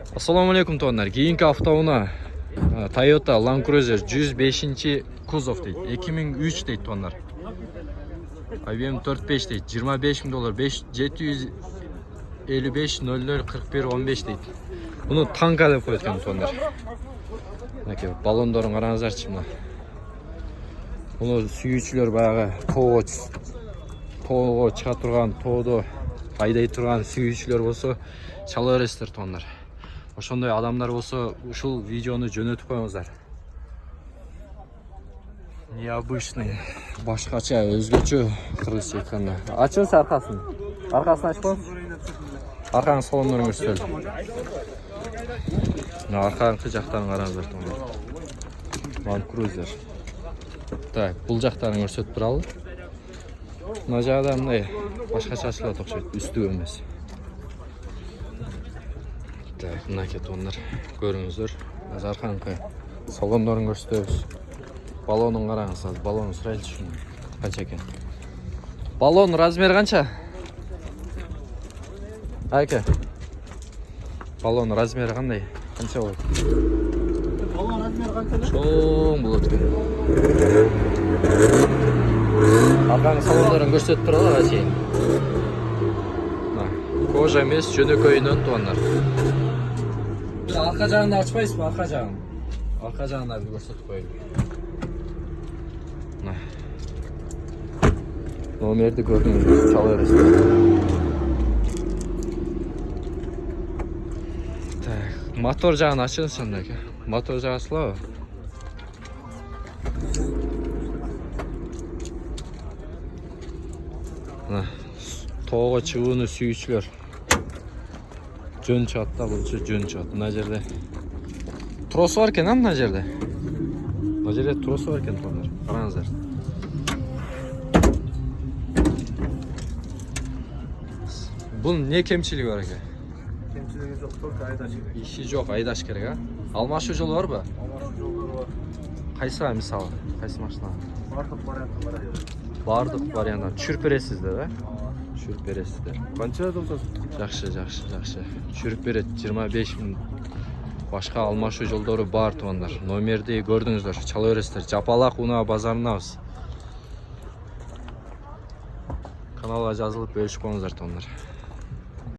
Assalamu alaikum to'g'onlar. Keyingi avtouna Toyota Land Cruiser 105 kuzov deydi. 2003 deydi to'g'onlar. IBM 45 deydi. 25 ming dollar 755 00 41 15 deydi. Bunu tanka deb qo'ygan to'g'onlar. Aka balondorini qarangizlarchi mana. Buni suyuvchilar bayog'i to'g'o chiqa turgan, to'g'do ayday turgan suyuvchilar bo'lsa, chalaverasizlar to'g'onlar. Ошондой адамдар болсо ушул видеону жөнөтүп коюңуздар. Необычный, башкача, өзгөчө кыргыз айтканда. Ачыңыз аркасын. Аркасын ачып коюңуз. Аркаңыз салондорун көрсөтөлү. Мына аркаңкы жактарын караңыздар тоңдор. Land Cruiser. Так, бул жактарын көрсөтүп туралы. Мына жагда мындай башкача ачылат окшойт, үстү эмес. Так, мына тоңдор көрүңүздөр. Аркаңкы салондорун көрсөтөбүз. Балонун караңыз, балонун сурайлычы шуну. Канча экен? Балон размери канча? Ака. Балон размери кандай? Канча болот? Балон размери канча? Чоң болот экен. Аркаңкы салондорун көрсөтүп туралы ачы. Кожа эмес, жөнөкөйүнөн тоңдор. Арка жагын ачпайсызбы, арка жагын? Арка жагын да көрсөтүп коеюн. Номерди көрдүңүз, чала бересиз. Так, мотор жагын ачыңыз анда ака. Мотор жагы ачылабы? Мына тоого чыгууну сүйүүчүлөр жөн чыгат да, булчу жөн чыгат. Мына жерде трос бар экен, мына жерде. Мына жерде трос бар экен тоңдор. Караңыздар. Bunun ne kemçiliği var ki? Кемчилиги жок, только айдаш керек. İşi yok, aydaş gerek ha. Almaşı yolu var mı? Алмашу жолдору бар. Kaysı var misal? Kaysı maşına? Бардык варианты бар. Bardık var yandan. Çürp beresiz de be. Çürp beresiz de. Канча турсуз? Жақсы. Çürp beret 25 bin. Başka almaşı yolları var toğanlar. Номерди gördünüzdür. Çala öresizler. Japalak una bazarınabız. Kanala жазылып bölüşüp konular toğanlar.